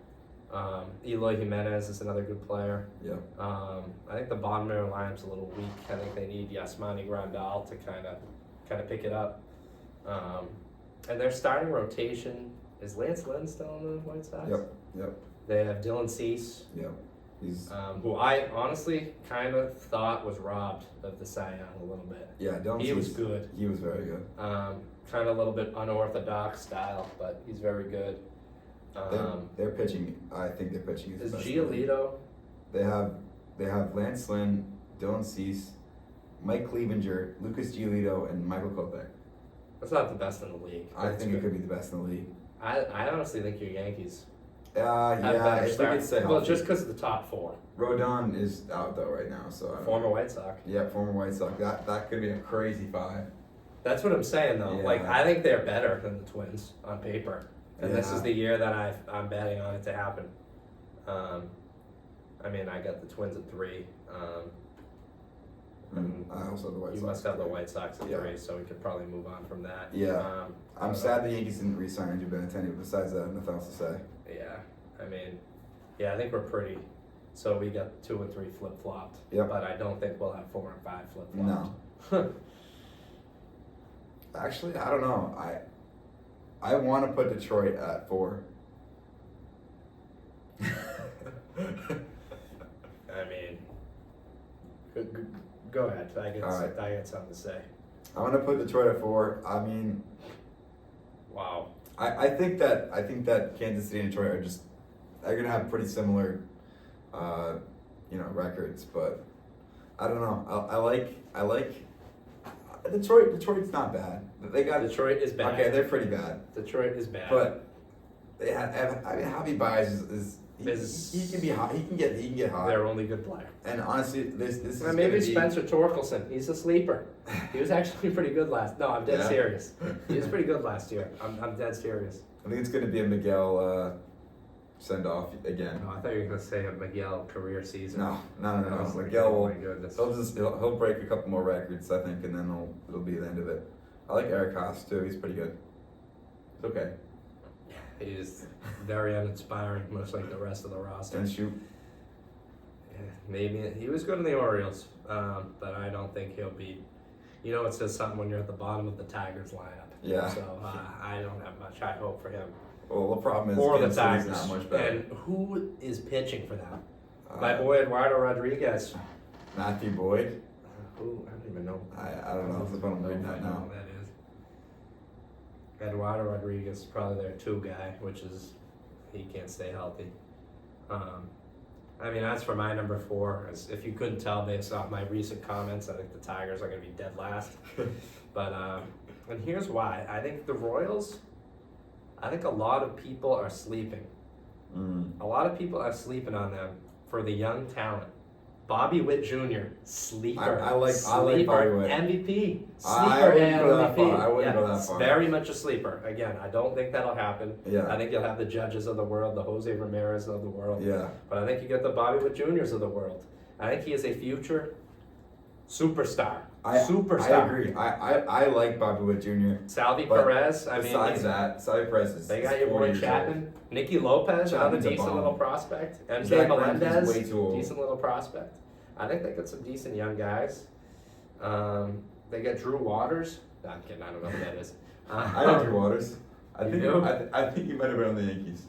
Eloy Jimenez is another good player.
Yeah.
I think the bottom of their lineup's a little weak. I think they need Yasmani Grandal to kind of pick it up. And their starting rotation is Lance Lynn still in the White Sox?
Yep.
They have Dylan Cease.
Yep. He's
who I honestly kind of thought was robbed of the Cy Young a little bit.
Yeah, Dylan
He
Cease,
was good.
He was very good.
Kind of a little bit unorthodox style, but he's very good.
Their pitching, I think their pitching is
Is
the best.
Giolito?
They have Lance Lynn, Dylan Cease, Mike Clevenger, Lucas Giolito, and Michael Kopech.
That's not the best in the league.
I think it could be the best in the league.
I honestly think your Yankees have
Yeah,
better
if we
start.
could say
Well,
healthy.
just because of the top four.
Rodon is out though right now, so I don't
Former
know.
White Sox.
Yeah, former White Sox. That could be a crazy 5.
That's what I'm saying though.
Yeah.
Like I think they're better than the Twins on paper, and this
Yeah.
is the year that I'm betting on it to happen. I mean, I got the Twins at 3.
I also have the White
You
Sox.
must have the White Sox at
Yeah.
3, so we could probably move on from that.
Yeah. I'm sad the Yankees didn't re-sign Andrew Benintendi. Besides that, nothing else to say.
Yeah, I mean, yeah, I think we're pretty. So we got 2 and 3 flip flopped.
Yep.
But I don't think we'll have 4 and 5 flip flopped.
No. Actually, I don't know. I want to put Detroit at 4.
I mean, go ahead. I got something to say.
I'm gonna put Detroit at 4. I mean,
Wow.
I think that Kansas City and Detroit are gonna have pretty similar, records. But I don't know. I like Detroit. Detroit's not bad. They got
Detroit is bad.
Okay, they're pretty bad.
Detroit is bad.
But they have. I mean, Javi Baez he can be hot. He can get hot.
Their only good player.
And honestly, this is
Maybe
gonna be,
Spencer Torkelson. He's a sleeper. He was actually pretty good last. No, I'm dead
Yeah.
serious. He was pretty good last year. I'm dead serious.
I think it's gonna be a Miguel send off again.
No, I thought you were gonna say a Miguel career season.
No.
Oh,
Miguel
oh
will.
my goodness.
He'll break a couple more records, I think, and then it'll be the end of it. I like Eric Haas too. He's pretty good. It's okay.
He's very uninspiring, much like the rest of the roster.
Can shoot.
Yeah, maybe he was good in the Orioles, but I don't think he'll be. You know, it says something when you're at the bottom of the Tigers lineup.
Yeah.
So I don't have much high hope for him.
Well, the problem is
Or the
Kansas City's
Tigers.
not much better.
And who is pitching for them?
Uh,
My boy Eduardo Rodriguez.
Matthew Boyd.
Who? I don't even know.
I don't know. That's what I'm reading that now.
That is. Eduardo Rodriguez is probably their 2 guy, which is he can't stay healthy. I mean, as for my number 4, if you couldn't tell based off my recent comments, I think the Tigers are going to be dead last. But and here's why: I think the Royals. I think a lot of people are sleeping. A lot of people are sleeping on them for the young talent. Bobby Witt Jr. Sleeper.
I like Bobby Witt.
MVP.
I wouldn't
Sleeper
go that
MVP.
far. I wouldn't go that
it's
far.
very much a sleeper. Again, I don't think that'll happen.
Yeah.
I think you'll have the Judges of the world, the Jose Ramirez of the world.
Yeah.
But I think you get the Bobby Witt Juniors of the world. I think he is a future superstar. Superstar.
I agree. I like Bobby Witt Jr.
Salvi
But
Perez. I mean,
Besides that, Salvi Perez is.
they got your
40
boy
years
Chapman, Nicky Lopez, another
Chapman's a
decent
bomb.
little prospect. MJ
Zach Greinke's
Melendez,
way too old.
decent little prospect. I think they got some decent young guys. They got Drew Waters. No, I'm kidding. I don't know who that is.
I know Drew Waters. I
You
think
do?
I think he might have been on the Yankees.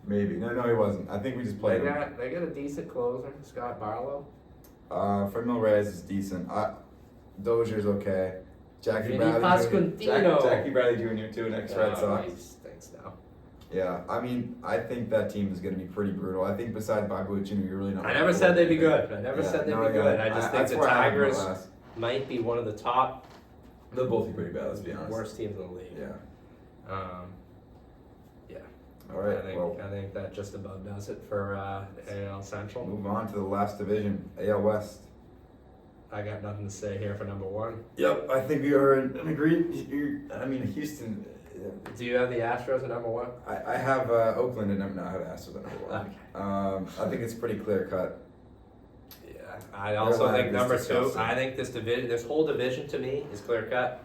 Maybe. No, he wasn't. I think we just
They
played him.
got a decent closer, Scott Barlow.
Fremel Reyes is decent. Dozier's okay. Jackie
Vinny
Bradley
Pasquantino.
Jr. Jackie Bradley Jr. too, next Red
He
Sox.
stinks now.
Yeah, I mean, I think that team is going to be pretty brutal. I think besides Bobby Witt Jr., you're really not.
I never said they'd be good. I never said they'd be good. I just think
that's
the
where I have them
Tigers
last.
might be one of the top
They'll both be pretty bad. Let's be honest.
worst teams in the league.
Yeah.
Yeah.
All right.
I think that just about does it for AL Central.
Move on to the last division, AL West.
I got nothing to say here for number 1.
Yep, I think we are in agreed. I mean, Houston.
Do you have the Astros at number 1?
I have Oakland and I have Astros at number 1.
Okay.
I think it's pretty clear cut.
Yeah. I also
line
think
is
number 2.
disgusting.
I think this whole division to me is clear cut.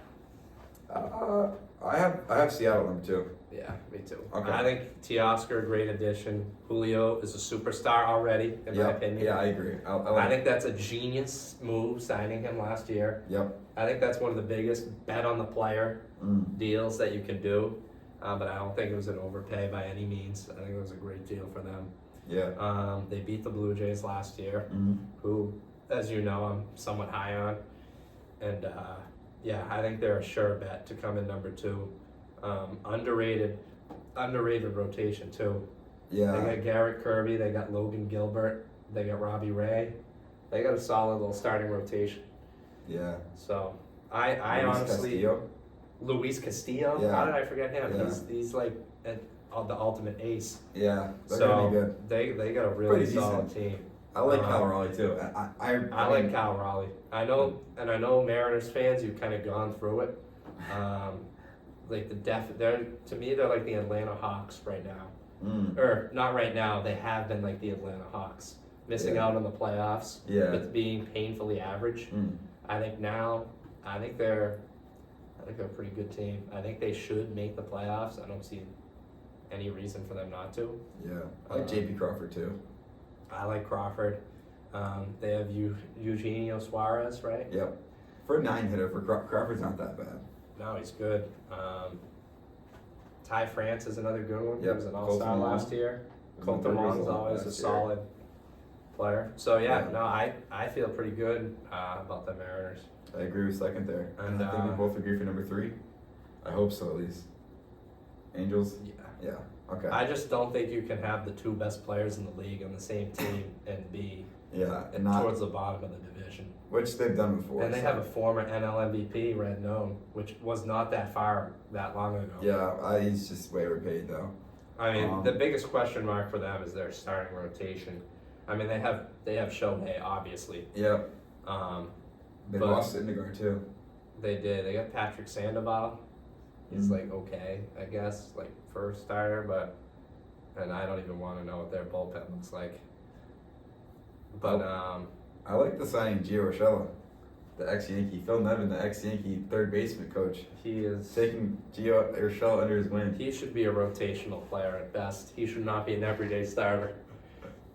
I have Seattle number 2.
Yeah, me too.
Okay.
I think Teoscar, great addition. Julio is a superstar already, in my opinion.
Yeah, I agree.
I think that's a genius move signing him last year.
Yep.
I think that's one of the biggest bet on the player deals that you can do. But I don't think it was an overpay by any means. I think it was a great deal for them.
Yeah.
They beat the Blue Jays last year,
Mm-hmm.
who, as you know, I'm somewhat high on. And I think they're a sure bet to come in number 2. Underrated rotation too.
Yeah.
They got Garrett Kirby, they got Logan Gilbert, they got Robbie Ray. They got a solid little starting rotation.
Yeah.
So I
Luis
honestly,
Castillo.
Luis Castillo.
Yeah.
How did I forget him?
Yeah.
He's like the ultimate ace.
Yeah, they're gonna be
So
good.
they got a really
Pretty
solid
decent.
team.
I like Cal Raleigh too.
I like Cal Raleigh. I know Mariners fans. You've kind of gone through it. Like they're to me they're like the Atlanta Hawks right now, or not right now. They have been like the Atlanta Hawks, missing out on the playoffs, but being painfully average. I think they're a pretty good team. I think they should make the playoffs. I don't see any reason for them not to.
Yeah, I like J.P. Crawford too.
I like Crawford. They have Eugenio Suarez, right?
Yep. For a 9-hitter, Crawford's not that bad.
No, he's good. Ty France is another good one.
Yep.
He was an all-star last year.
Colton
Colton is always a solid player. So I feel pretty good about the Mariners.
I agree with second there.
And
I think we both agree for number 3. I hope so, at least. Angels?
Yeah.
Yeah. Okay.
I just don't think you can have the 2 best players in the league on the same team and be
and not
towards the bottom of the division.
which they've done before.
And they have a former NL MVP, Rendon, which was not that long ago.
Yeah, he's just way overpaid though.
I mean, the biggest question mark for them is their starting rotation. I mean, they have Shohei, obviously.
Yep. They
but
lost Syndergaard too.
They did. They got Patrick Sandoval. He's like okay, I guess, like first starter, and I don't even want to know what their bullpen looks like. But
I like the signing Gio Urshela, the ex-Yankee. Phil Nevin, the ex-Yankee third baseman coach.
he is
Taking Gio Urshela under his wing.
He should be a rotational player at best. He should not be an everyday starter,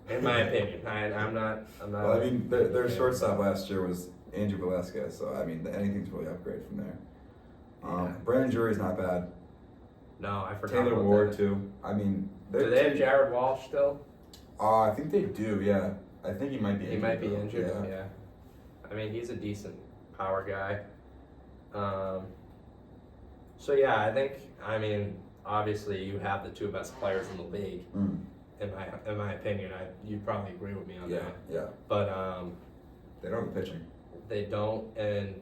in my opinion. I'm not.
Well, I mean, their shortstop last year was Andrew Velasquez, so I mean, anything's really upgrade from there. Brandon Drury's not bad.
No, I forgot.
Taylor
about
Ward
that.
too. I mean,
Do they have Jared Walsh still?
I think they do. Yeah, I think he might be.
He
injured,
might be
though.
injured.
Yeah.
Yeah. I mean, he's a decent power guy. So yeah, I mean, obviously you have the 2 best players in the league. In my opinion, you'd probably agree with me on that.
Yeah.
But
They don't have the pitching.
they don't, and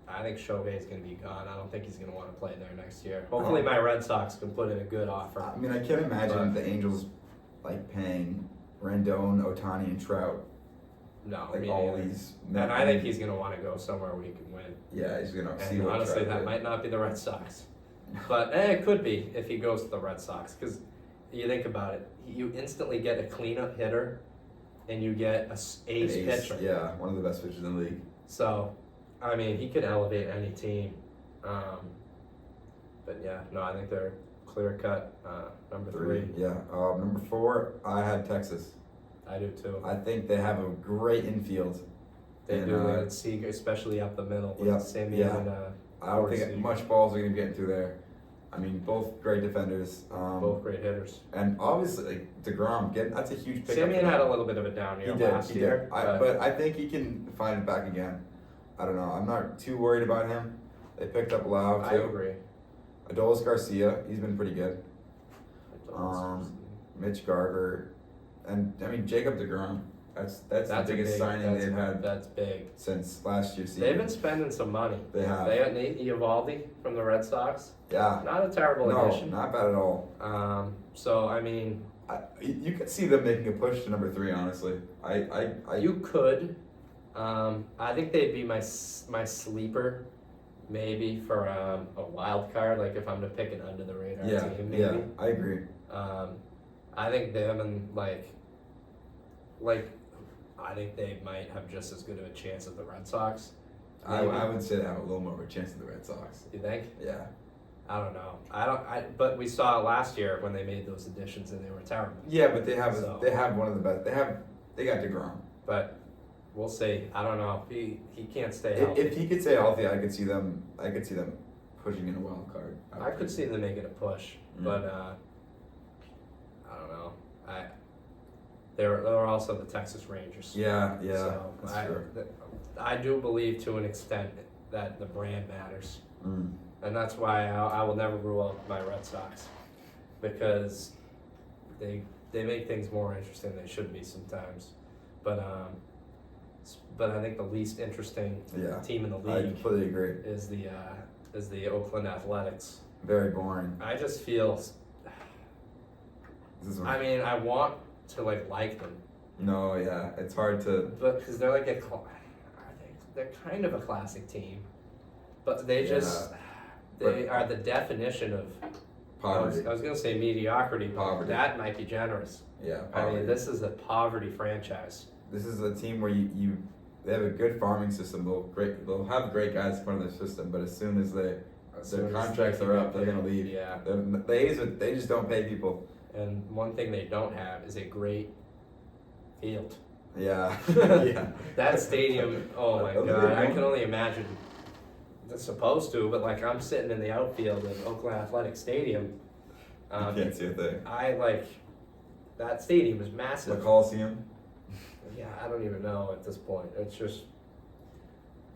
I think Shohei's going to be gone. I don't think he's going to want to play there next year. Hopefully, my Red Sox can put in a good offer.
I mean, I can't imagine the Angels like paying Rendon, Ohtani, and Trout.
No,
Like
me
all
neither.
these.
And I think he's going to want to go somewhere where he can win.
Yeah, he's gonna see
And
what
honestly,
Trout
that
did.
might not be the Red Sox, but it could be if he goes to the Red Sox. Because you think about it, you instantly get a cleanup hitter, and you get a ace pitcher.
Yeah, one of the best pitchers in the league.
So, I mean, he could elevate any team. But yeah, no, I think they're clear cut number 3.
Yeah. Number 4, I had Texas.
I do too.
I think they have a great infield.
They
and,
do at Seager, especially up the middle with Simeon and
I don't think
Seager.
much balls are going to be getting through there. I mean, both great defenders.
Both great hitters.
And obviously, like, DeGrom, that's a huge pickup.
Simeon had a little bit of a down year last year.
But I think he can find it back again. I don't know. I'm not too worried about him. They picked up Lau, too.
I agree.
Adolis Garcia, he's been pretty good. Mitch Garver, and I mean Jacob DeGrom. That's the biggest signing they've had.
That's big.
Since last year's season.
They've been spending some money.
They have.
They got Nate Eovaldi from the Red Sox.
Yeah.
Not a terrible addition.
No, not bad at all.
So I mean,
you could see them making a push to number 3. Honestly,
you could. I think they'd be my sleeper, maybe for a wild card. Like if I'm to pick an under the radar team, maybe.
Yeah, I agree.
I think them and like I think they might have just as good of a chance as the Red Sox.
I would say they have a little more of a chance of the Red Sox.
You think?
Yeah.
I don't know. But we saw last year when they made those additions and they were terrible.
Yeah, but they have one of the best. They got DeGrom.
But we'll see. I don't know. He can't stay healthy.
If he could stay healthy, I could see them pushing in a wild card.
I could see them making a push, but I don't know. They're also the Texas Rangers.
Yeah,
So
that's true.
I do believe to an extent that the brand matters,
Mm.
and that's why I will never rule out my Red Sox, because they make things more interesting than they should be sometimes. But I think the least interesting team in the
I
league
completely agree.
is the is the Oakland Athletics.
Very boring.
I just feel.
This is
I mean, I want to like them,
no, yeah, it's hard to.
but because they're like they're kind of a classic team, but they just they are the definition of
Poverty.
I was gonna say mediocrity, but
Poverty.
that might be generous.
Yeah,
I
poverty.
mean, this is a poverty franchise.
This is a team where they have a good farming system. They'll have great guys in front of their system, but as soon as their contracts are up, they're gonna leave.
Yeah.
They just don't pay people.
And one thing they don't have is a great field.
Yeah, yeah.
That stadium, oh my god, I can only imagine. They're supposed to, but like I'm sitting in the outfield of Oakland Athletic Stadium.
You can't see a thing.
I like that stadium is
The
massive.
Coliseum.
Yeah, I don't even know at this point. It's just,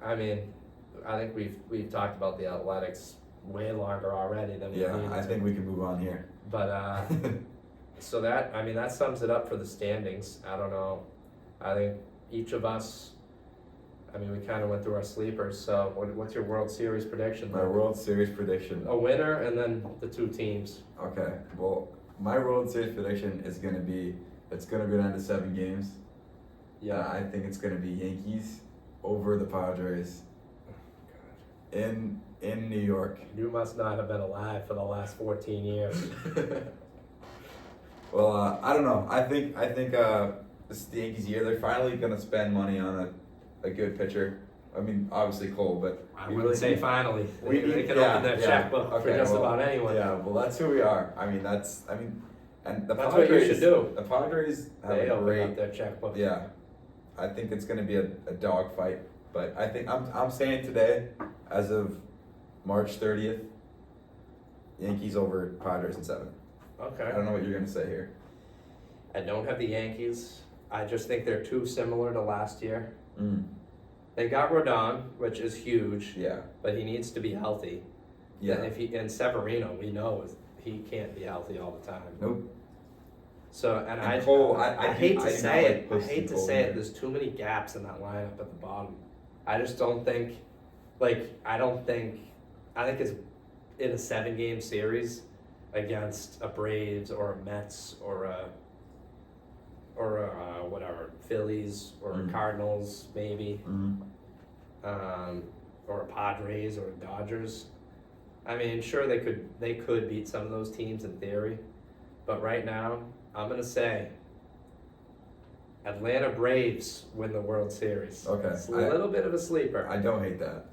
I mean, I think we've talked about the Athletics way longer already than we
Yeah,
needed
I
to.
think we can move on here.
But so that, I mean, that sums it up for the standings. I don't know. I think each of us, I mean, we kind of went through our sleepers. So what's your World Series prediction?
My World Series prediction.
A winner and then the two teams.
Okay, well, my World Series prediction is gonna be it's gonna go down to 7 games. I think it's gonna be Yankees over the Padres in New York.
You must not have been alive for the last 14 years.
Well, I don't know. I think this is the Yankees' year. They're finally gonna spend money on a good pitcher. I mean, obviously Cole, but
I wouldn't say finally.
we
They
need-
can
yeah,
open their
yeah.
checkbook for
Okay,
just
well,
about anyone.
Yeah, well, that's who we are. And the
That's
Padres.
what you should do.
The Padres have
They
a
open
great.
up their checkbook.
Yeah, I think it's going to be a dog fight, but I think I'm saying today, as of March 30th, Yankees over Padres in 7.
Okay.
I don't know what you're going to say here.
I don't have the Yankees. I just think they're too similar to last year. They got Rodon, which is huge,
Yeah,
but he needs to be healthy.
yeah.
And Severino, we know he can't be healthy all the time.
Nope.
So and
Cole,
I
I
hate
do
to
not
say
like
it. I
posting
hate to
Cole
say it.
here.
There's too many gaps in that lineup at the bottom. I just don't think, like I think it's in a 7-game series against a Braves or a Mets or a whatever Phillies or Cardinals maybe, or a Padres or a Dodgers. I mean, sure they could beat some of those teams in theory, but right now I'm gonna say Atlanta Braves win the World Series.
Okay.
It's a little bit of a sleeper,
I don't hate that.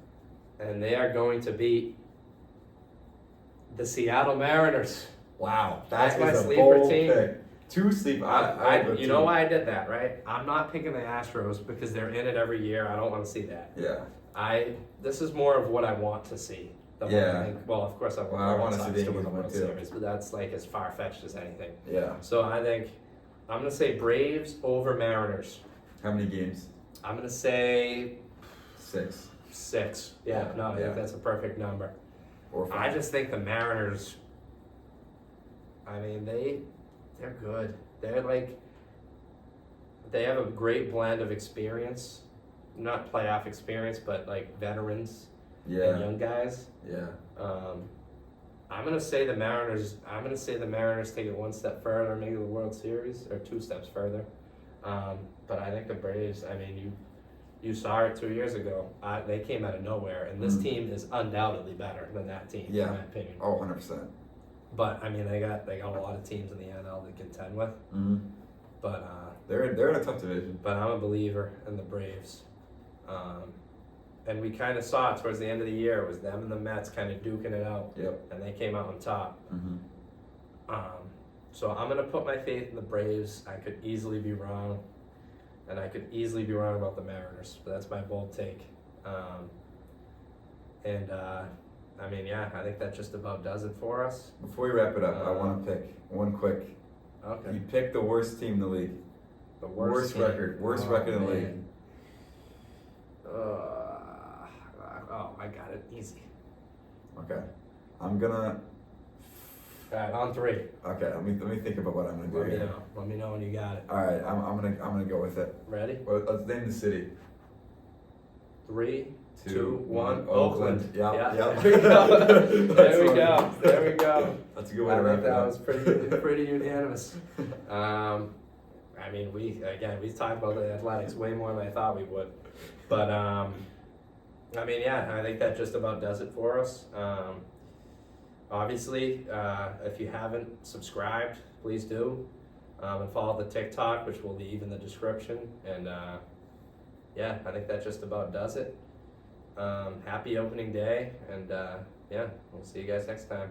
and they are going to beat the Seattle Mariners.
Wow,
That's
that
my
is a
sleeper
bold
team.
pick. 2 sleeper.
You know why I did that, right? I'm not picking the Astros because they're in it every year. I don't want to see that.
Yeah.
This is more of what I want to see.
Yeah.
Well, of course I want
Well, I
the
wanna
Red
see
Sox
the
to win the
Yankees
World
win, too.
Series, but that's like as far fetched as anything.
Yeah.
So I think I'm gonna say Braves over Mariners.
How many games?
I'm gonna say
6
6. Yeah,
Yeah,
no, I
yeah.
think that's a perfect number.
or 5.
I just think the Mariners. I mean, they're good. They have a great blend of experience, not playoff experience, but like veterans and
Yeah.
young guys.
Yeah.
I'm gonna say the Mariners. I'm gonna say the Mariners take it one step further, maybe the World Series, or 2 steps further. But I think the Braves. I mean, you saw it 2 years ago. They came out of nowhere, and this team is undoubtedly better than that team,
Yeah.
in my opinion.
Oh, 100%.
But I mean, they got a lot of teams in the NL to contend with. But
They're in a tough division.
but I'm a believer in the Braves. And we kind of saw it towards the end of the year. It was them and the Mets kind of duking it out,
Yep.
and they came out on top.
Mm-hmm.
So I'm gonna put my faith in the Braves. I could easily be wrong, and I could easily be wrong about the Mariners. But that's my bold take. I mean, yeah, I think that just about does it for us.
Before we wrap it up, I want to pick one quick.
Okay.
You picked the worst team in the league.
The
Worst
team.
record in the league.
man. I got it easy.
Okay. I'm gonna.
All right, on 3.
Okay. Let me think about what I'm gonna do
Let me
here.
know. Let me know when you got it.
All right. I'm gonna go with it.
Ready?
Well, let's name the city.
3, 2, 1,
Oakland. Yeah,
Yeah,
yeah.
there we go.
That's
There we
funny.
go. There we go.
That's a good way to
I
wrap
think
it
that
up.
was pretty unanimous. I mean, we talked about the Athletics way more than I thought we would, but I mean, yeah, I think that just about does it for us. Obviously, if you haven't subscribed, please do, and follow the TikTok, which we'll leave in the description. And yeah, I think that just about does it. Happy opening day, and yeah, we'll see you guys next time.